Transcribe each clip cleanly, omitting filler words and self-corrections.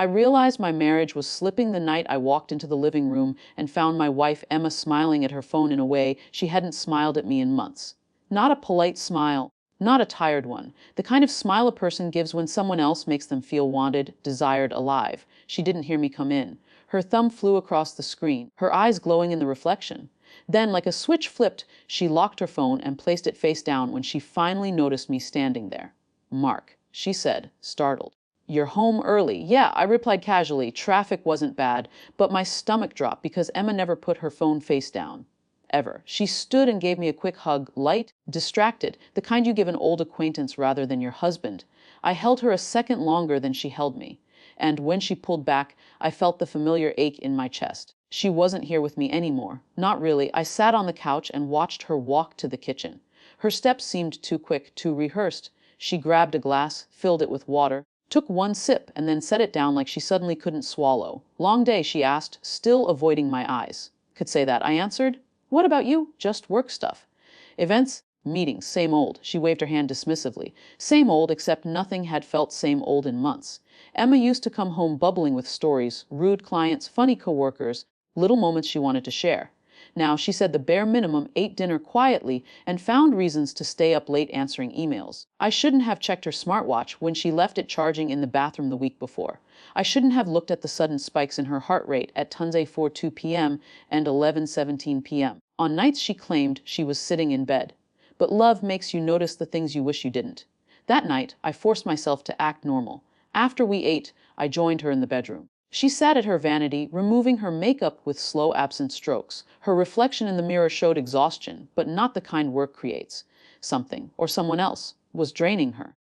I realized my marriage was slipping the night I walked into the living room and found my wife Emma smiling at her phone in a way she hadn't smiled at me in months. Not a polite smile, not a tired one, the kind of smile a person gives when someone else makes them feel wanted, desired, alive. She didn't hear me come in. Her thumb flew across the screen, her eyes glowing in the reflection. Then, like a switch flipped, she locked her phone and placed it face down when she finally noticed me standing there. "Mark," she said, startled. "You're home early." "Yeah," I replied casually. Traffic wasn't bad, but my stomach dropped because Emma never put her phone face down. Ever. She stood and gave me a quick hug, light, distracted, the kind you give an old acquaintance rather than your husband. I held her a second longer than she held me, and when she pulled back, I felt the familiar ache in my chest. She wasn't here with me anymore. Not really. I sat on the couch and watched her walk to the kitchen. Her steps seemed too quick, too rehearsed. She grabbed a glass, filled it with water, took one sip, and then set it down like she suddenly couldn't swallow. "Long day?" she asked, still avoiding my eyes. "Could say that," I answered. "What about you?" "Just work stuff." "Events?" "Meetings. Same old." She waved her hand dismissively. Same old, except nothing had felt same old in months. Emma used to come home bubbling with stories, rude clients, funny coworkers, little moments she wanted to share. Now, she said the bare minimum, ate dinner quietly, and found reasons to stay up late answering emails. I shouldn't have checked her smartwatch when she left it charging in the bathroom the week before. I shouldn't have looked at the sudden spikes in her heart rate at Tunze 4:02 p.m. and 11:17 p.m. On nights she claimed she was sitting in bed. But love makes you notice the things you wish you didn't. That night, I forced myself to act normal. After we ate, I joined her in the bedroom. She sat at her vanity, removing her makeup with slow, absent strokes. Her reflection in the mirror showed exhaustion, but not the kind work creates. Something, or someone else, was draining her.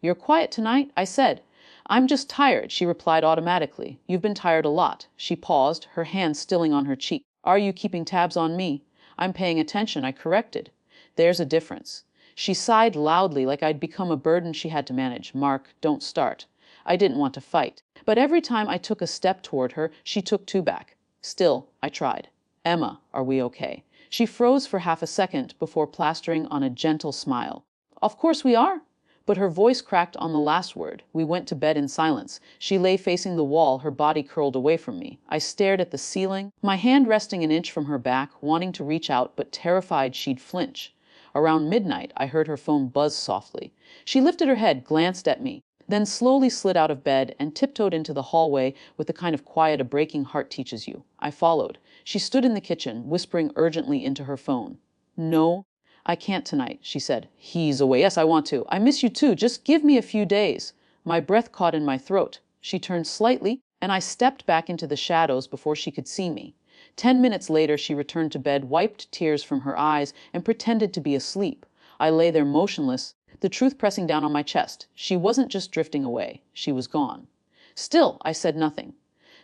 "You're quiet tonight?" I said. "I'm just tired," she replied automatically. "You've been tired a lot." She paused, her hand stilling on her cheek. "Are you keeping tabs on me?" "I'm paying attention," I corrected. "There's a difference." She sighed loudly like I'd become a burden she had to manage. "Mark, don't start." I didn't want to fight. But every time I took a step toward her, she took two back. Still, I tried. "Emma, are we okay?" She froze for half a second before plastering on a gentle smile. "Of course we are." But her voice cracked on the last word. We went to bed in silence. She lay facing the wall, her body curled away from me. I stared at the ceiling, my hand resting an inch from her back, wanting to reach out but terrified she'd flinch. Around midnight, I heard her phone buzz softly. She lifted her head, glanced at me, then slowly slid out of bed and tiptoed into the hallway with the kind of quiet a breaking heart teaches you. I followed. She stood in the kitchen, whispering urgently into her phone. "No, I can't tonight," she said. "He's away." "Yes, I want to." "I miss you too. Just give me a few days." My breath caught in my throat. She turned slightly, and I stepped back into the shadows before she could see me. 10 minutes later, she returned to bed, wiped tears from her eyes, and pretended to be asleep. I lay there motionless, the truth pressing down on my chest. She wasn't just drifting away. She was gone. Still, I said nothing.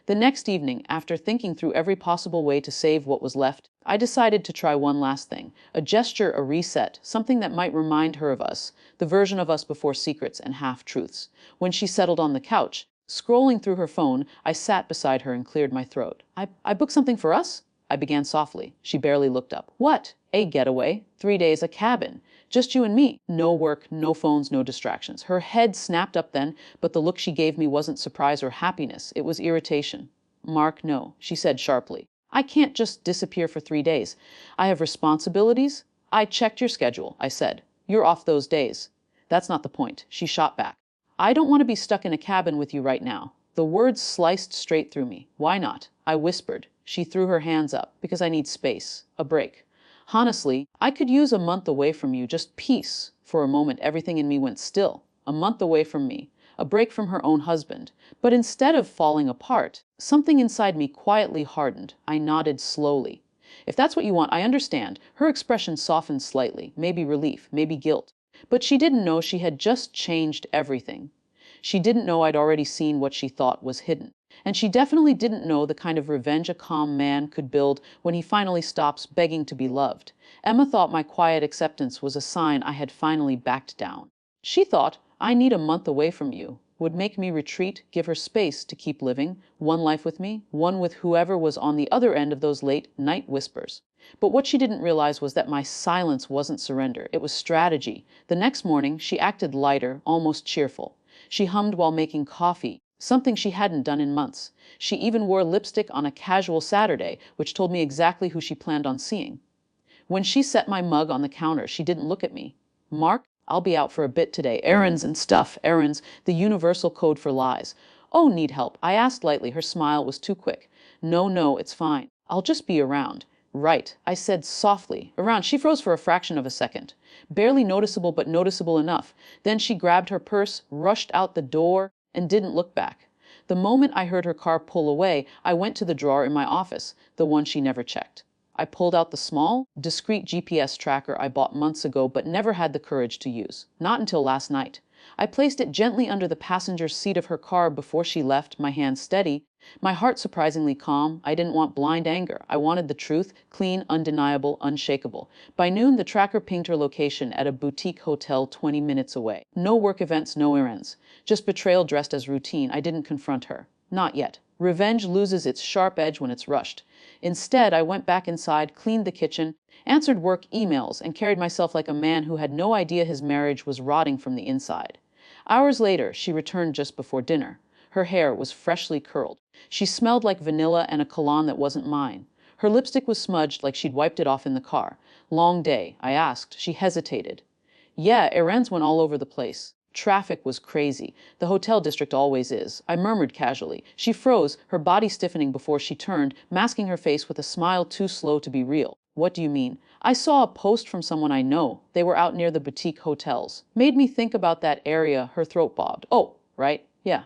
The next evening, after thinking through every possible way to save what was left, I decided to try one last thing. A gesture, a reset, something that might remind her of us, the version of us before secrets and half-truths. When she settled on the couch, scrolling through her phone, I sat beside her and cleared my throat. I booked something for us?" I began softly. She barely looked up. "What?" "A getaway. 3 days, a cabin. Just you and me. No work, no phones, no distractions." Her head snapped up then, but the look she gave me wasn't surprise or happiness. It was irritation. "Mark, no," she said sharply. "I can't just disappear for 3 days. I have responsibilities." "I checked your schedule," I said. "You're off those days." "That's not the point," she shot back. "I don't want to be stuck in a cabin with you right now." The words sliced straight through me. "Why not?" I whispered. She threw her hands up. "Because I need space. A break. Honestly, I could use a month away from you, just peace." For a moment, everything in me went still. A month away from me. A break from her own husband. But instead of falling apart, something inside me quietly hardened. I nodded slowly. "If that's what you want, I understand." Her expression softened slightly. Maybe relief, maybe guilt. But she didn't know she had just changed everything. She didn't know I'd already seen what she thought was hidden. And she definitely didn't know the kind of revenge a calm man could build when he finally stops begging to be loved. Emma thought my quiet acceptance was a sign I had finally backed down. She thought "I need a month away from you" would make me retreat, give her space to keep living, one life with me, one with whoever was on the other end of those late night whispers. But what she didn't realize was that my silence wasn't surrender. It was strategy. The next morning, she acted lighter, almost cheerful. She hummed while making coffee, something she hadn't done in months. She even wore lipstick on a casual Saturday, which told me exactly who she planned on seeing. When she set my mug on the counter, she didn't look at me. Mark, I'll be out for a bit today. Errands and stuff. Errands, the universal code for lies. Oh, need help? I asked lightly. Her smile was too quick. No, no, it's fine. I'll just be around. Right, I said softly. Around. She froze for a fraction of a second. Barely noticeable, but noticeable enough. Then she grabbed her purse, rushed out the door, and didn't look back. The moment I heard her car pull away, I went to the drawer in my office, the one she never checked. I pulled out the small, discreet GPS tracker I bought months ago but never had the courage to use. Not until last night. I placed it gently under the passenger seat of her car before she left, my hand steady, my heart surprisingly calm. I didn't want blind anger. I wanted the truth, clean, undeniable, unshakable. By noon, the tracker pinged her location at a boutique hotel 20 minutes away. No work events, no errands. Just betrayal dressed as routine. I didn't confront her. Not yet. Revenge loses its sharp edge when it's rushed. Instead, I went back inside, cleaned the kitchen, answered work emails, and carried myself like a man who had no idea his marriage was rotting from the inside. Hours later, she returned just before dinner. Her hair was freshly curled. She smelled like vanilla and a cologne that wasn't mine. Her lipstick was smudged like she'd wiped it off in the car. Long day, I asked. She hesitated. Yeah, errands went all over the place. Traffic was crazy. The hotel district always is. I murmured casually. She froze, her body stiffening before she turned, masking her face with a smile too slow to be real. What do you mean? I saw a post from someone I know. They were out near the boutique hotels. Made me think about that area. Her throat bobbed. Oh, right. Yeah.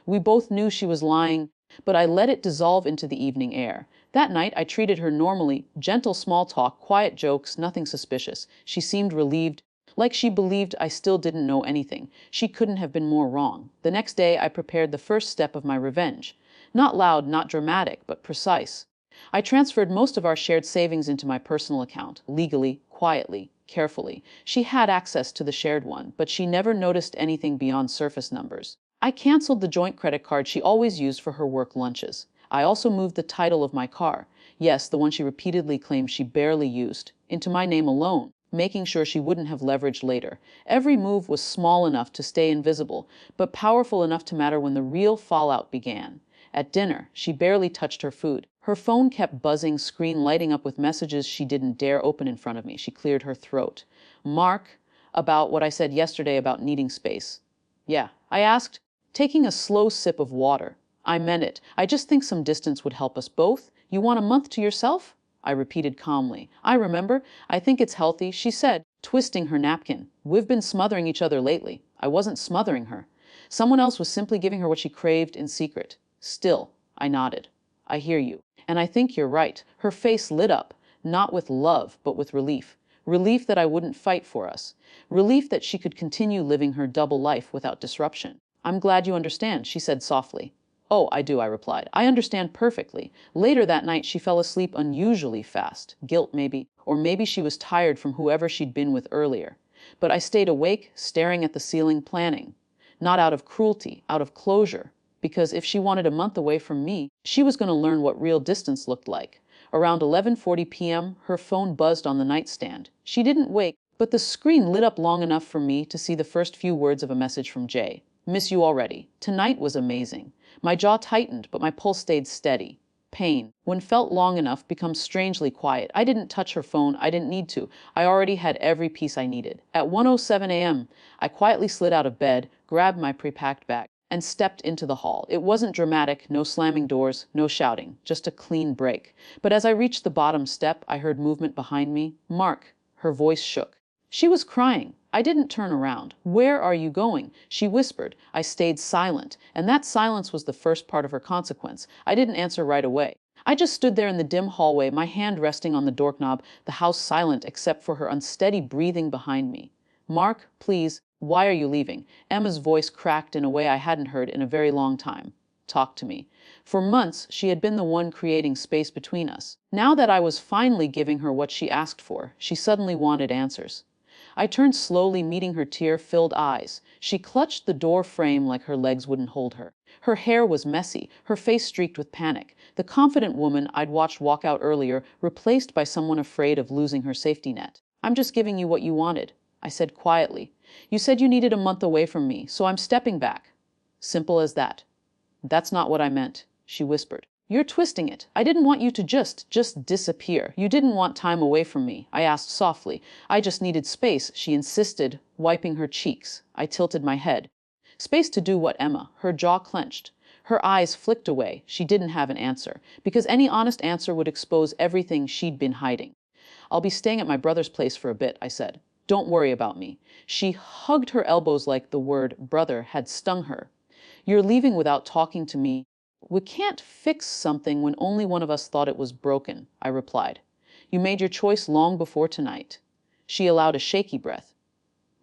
We both knew she was lying, but I let it dissolve into the evening air. That night, I treated her normally, gentle small talk, quiet jokes, nothing suspicious. She seemed relieved, like she believed I still didn't know anything. She couldn't have been more wrong. The next day, I prepared the first step of my revenge. Not loud, not dramatic, but precise. I transferred most of our shared savings into my personal account, legally, quietly, carefully. She had access to the shared one, but she never noticed anything beyond surface numbers. I canceled the joint credit card she always used for her work lunches. I also moved the title of my car, yes, the one she repeatedly claimed she barely used, into my name alone, making sure she wouldn't have leverage later. Every move was small enough to stay invisible, but powerful enough to matter when the real fallout began. At dinner, she barely touched her food. Her phone kept buzzing, screen lighting up with messages she didn't dare open in front of me. She cleared her throat. Mark, about what I said yesterday about needing space. Yeah, I asked, taking a slow sip of water. I meant it. I just think some distance would help us both. You want a month to yourself? I repeated calmly. I remember. I think it's healthy, she said, twisting her napkin. We've been smothering each other lately. I wasn't smothering her. Someone else was simply giving her what she craved in secret. Still, I nodded. I hear you. And I think you're right. Her face lit up, not with love, but with relief. Relief that I wouldn't fight for us. Relief that she could continue living her double life without disruption. I'm glad you understand, she said softly. Oh, I do, I replied. I understand perfectly. Later that night, she fell asleep unusually fast. Guilt, maybe. Or maybe she was tired from whoever she'd been with earlier. But I stayed awake, staring at the ceiling, planning. Not out of cruelty, out of closure. Because if she wanted a month away from me, she was going to learn what real distance looked like. Around 11:40 p.m., her phone buzzed on the nightstand. She didn't wake, but the screen lit up long enough for me to see the first few words of a message from Jay. Miss you already. Tonight was amazing. My jaw tightened, but my pulse stayed steady. Pain, when felt long enough, becomes strangely quiet. I didn't touch her phone. I didn't need to. I already had every piece I needed. At 1:07 a.m., I quietly slid out of bed, grabbed my pre-packed bag, and stepped into the hall. It wasn't dramatic, no slamming doors, no shouting, just a clean break. But as I reached the bottom step, I heard movement behind me. Mark. Her voice shook. She was crying. I didn't turn around. Where are you going? She whispered. I stayed silent, and that silence was the first part of her consequence. I didn't answer right away. I just stood there in the dim hallway, my hand resting on the doorknob, the house silent except for her unsteady breathing behind me. Mark, please, why are you leaving? Emma's voice cracked in a way I hadn't heard in a very long time. Talk to me. For months, she had been the one creating space between us. Now that I was finally giving her what she asked for, she suddenly wanted answers. I turned slowly, meeting her tear-filled eyes. She clutched the door frame like her legs wouldn't hold her. Her hair was messy, her face streaked with panic. The confident woman I'd watched walk out earlier, replaced by someone afraid of losing her safety net. I'm just giving you what you wanted, I said quietly. You said you needed a month away from me, so I'm stepping back. Simple as that. That's not what I meant, she whispered. You're twisting it. I didn't want you to just disappear. You didn't want time away from me, I asked softly. I just needed space, she insisted, wiping her cheeks. I tilted my head. Space to do what, Emma? Her jaw clenched. Her eyes flicked away. She didn't have an answer, because any honest answer would expose everything she'd been hiding. I'll be staying at my brother's place for a bit, I said. Don't worry about me. She hugged her elbows like the word brother had stung her. You're leaving without talking to me. We can't fix something when only one of us thought it was broken, I replied. You made your choice long before tonight. She allowed a shaky breath.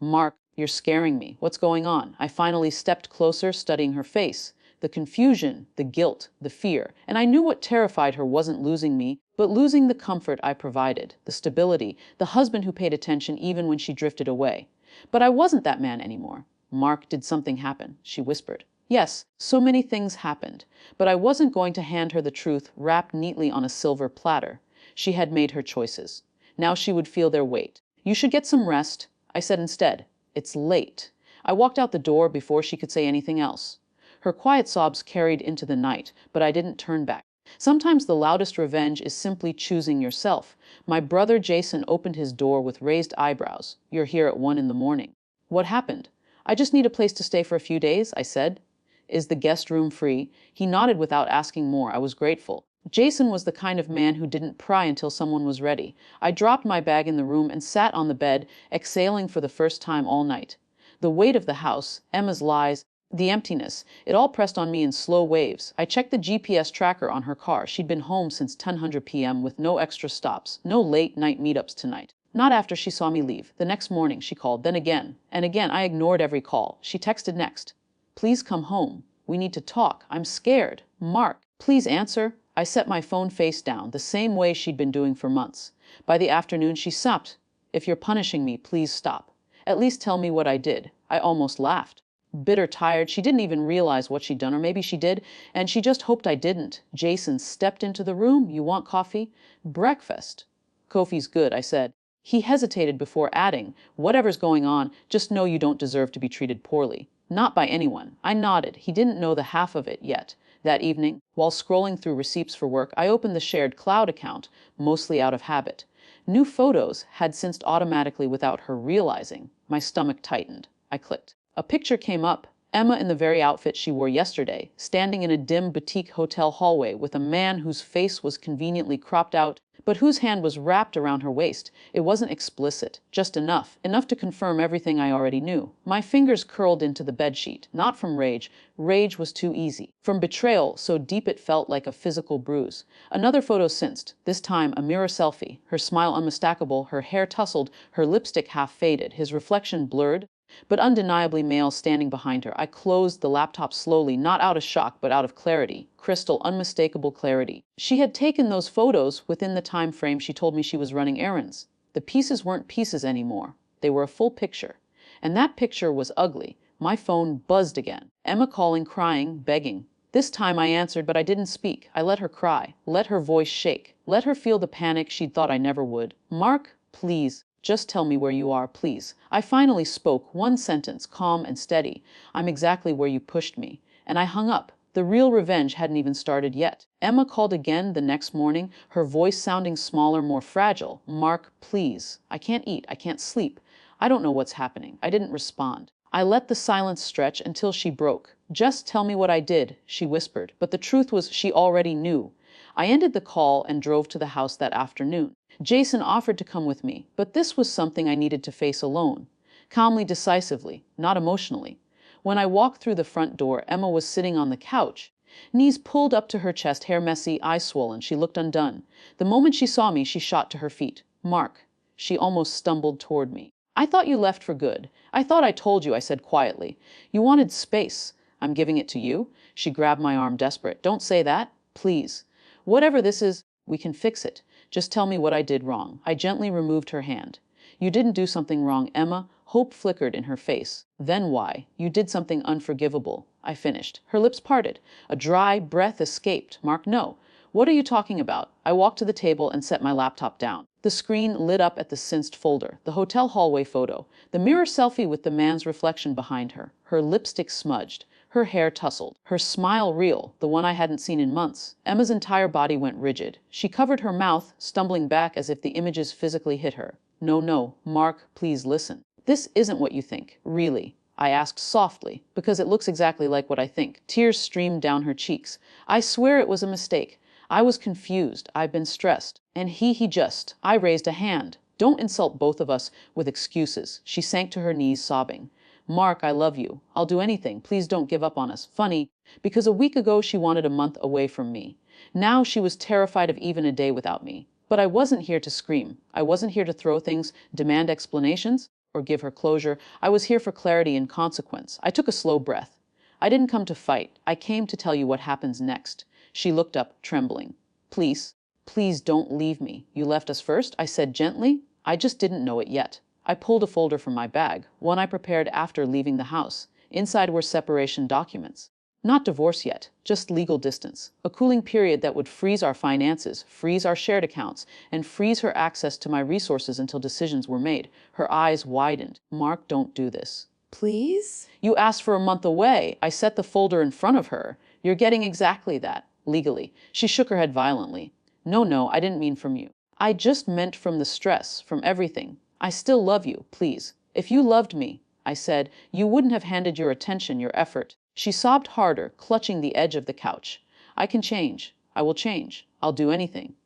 Mark, you're scaring me. What's going on? I finally stepped closer, studying her face. The confusion, the guilt, the fear. And I knew what terrified her wasn't losing me, but losing the comfort I provided, the stability, the husband who paid attention even when she drifted away. But I wasn't that man anymore. Mark, did something happen? She whispered. Yes, so many things happened, but I wasn't going to hand her the truth wrapped neatly on a silver platter. She had made her choices. Now she would feel their weight. You should get some rest, I said instead. It's late. I walked out the door before she could say anything else. Her quiet sobs carried into the night, but I didn't turn back. Sometimes the loudest revenge is simply choosing yourself. My brother Jason opened his door with raised eyebrows. You're here at 1 a.m. What happened? I just need a place to stay for a few days, I said. Is the guest room free? He nodded without asking more. I was grateful. Jason was the kind of man who didn't pry until someone was ready. I dropped my bag in the room and sat on the bed, exhaling for the first time all night. The weight of the house, Emma's lies, the emptiness, it all pressed on me in slow waves. I checked the GPS tracker on her car. She'd been home since 10:00 p.m. with no extra stops, no late-night meetups tonight. Not after she saw me leave. The next morning, she called, then again. And again, I ignored every call. She texted next. Please come home. We need to talk. I'm scared. Mark, please answer. I set my phone face down, the same way she'd been doing for months. By the afternoon, she stopped. If you're punishing me, please stop. At least tell me what I did. I almost laughed. Bitter, tired, she didn't even realize what she'd done, or maybe she did, and she just hoped I didn't. Jason stepped into the room. You want coffee? Breakfast. Coffee's good, I said. He hesitated before adding, whatever's going on, just know you don't deserve to be treated poorly. Not by anyone. I nodded. He didn't know the half of it yet. That evening, while scrolling through receipts for work, I opened the shared cloud account, mostly out of habit. New photos had synced automatically without her realizing. My stomach tightened. I clicked. A picture came up. Emma in the very outfit she wore yesterday, standing in a dim boutique hotel hallway with a man whose face was conveniently cropped out, but whose hand was wrapped around her waist. It wasn't explicit, just enough to confirm everything I already knew. My fingers curled into the bedsheet, not from rage. Rage was too easy. From betrayal, so deep it felt like a physical bruise. Another photo synced, this time a mirror selfie, her smile unmistakable, her hair tousled, her lipstick half faded, his reflection blurred, but undeniably male standing behind her. I closed the laptop slowly, not out of shock, but out of clarity. Crystal, unmistakable clarity. She had taken those photos within the time frame she told me she was running errands. The pieces weren't pieces anymore. They were a full picture. And that picture was ugly. My phone buzzed again. Emma calling, crying, begging. This time I answered, but I didn't speak. I let her cry, let her voice shake, let her feel the panic she'd thought I never would. Mark, please. Just tell me where you are, please. I finally spoke, one sentence, calm and steady. I'm exactly where you pushed me. And I hung up. The real revenge hadn't even started yet. Emma called again the next morning, her voice sounding smaller, more fragile. Mark, please. I can't eat. I can't sleep. I don't know what's happening. I didn't respond. I let the silence stretch until she broke. Just tell me what I did, she whispered. But the truth was she already knew. I ended the call and drove to the house that afternoon. Jason offered to come with me, but this was something I needed to face alone. Calmly, decisively, not emotionally. When I walked through the front door, Emma was sitting on the couch. Knees pulled up to her chest, hair messy, eyes swollen. She looked undone. The moment she saw me, she shot to her feet. Mark. She almost stumbled toward me. I thought you left for good. I thought I told you, I said quietly. You wanted space. I'm giving it to you. She grabbed my arm, desperate. Don't say that. Please. Whatever this is, we can fix it. Just tell me what I did wrong. I gently removed her hand. You didn't do something wrong, Emma. Hope flickered in her face. Then why? You did something unforgivable. I finished. Her lips parted. A dry breath escaped. Mark, no. What are you talking about? I walked to the table and set my laptop down. The screen lit up at the synced folder. The hotel hallway photo. The mirror selfie with the man's reflection behind her. Her lipstick smudged. Her hair tousled, her smile real, the one I hadn't seen in months. Emma's entire body went rigid. She covered her mouth, stumbling back as if the images physically hit her. No, no, Mark, please listen. This isn't what you think, really. I asked softly, because it looks exactly like what I think. Tears streamed down her cheeks. I swear it was a mistake. I was confused. I've been stressed. And he just. I raised a hand. Don't insult both of us with excuses. She sank to her knees, sobbing. Mark, I love you. I'll do anything. Please don't give up on us. Funny, because a week ago she wanted a month away from me. Now she was terrified of even a day without me. But I wasn't here to scream. I wasn't here to throw things, demand explanations, or give her closure. I was here for clarity and consequence. I took a slow breath. I didn't come to fight. I came to tell you what happens next. She looked up, trembling. Please, please don't leave me. You left us first, I said gently. I just didn't know it yet. I pulled a folder from my bag, one I prepared after leaving the house. Inside were separation documents. Not divorce yet, just legal distance. A cooling period that would freeze our finances, freeze our shared accounts, and freeze her access to my resources until decisions were made. Her eyes widened. Mark, don't do this. Please? You asked for a month away. I set the folder in front of her. You're getting exactly that, legally. She shook her head violently. No, I didn't mean from you. I just meant from the stress, from everything. I still love you, please. If you loved me, I said, you wouldn't have handed your attention, your effort. She sobbed harder, clutching the edge of the couch. I can change. I will change. I'll do anything.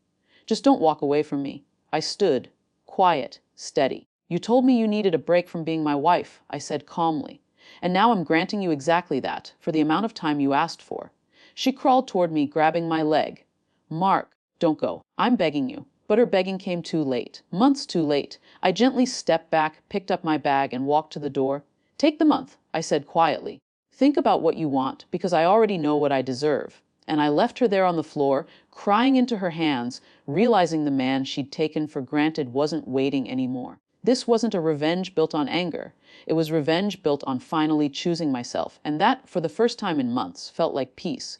Just don't walk away from me. I stood, quiet, steady. You told me you needed a break from being my wife, I said calmly. And now I'm granting you exactly that, for the amount of time you asked for. She crawled toward me, grabbing my leg. Mark, don't go. I'm begging you. But her begging came too late, months too late. I gently stepped back, picked up my bag, and walked to the door. Take the month, I said quietly. Think about what you want, because I already know what I deserve. And I left her there on the floor, crying into her hands, realizing the man she'd taken for granted wasn't waiting anymore. This wasn't a revenge built on anger. It was revenge built on finally choosing myself, and that, for the first time in months, felt like peace.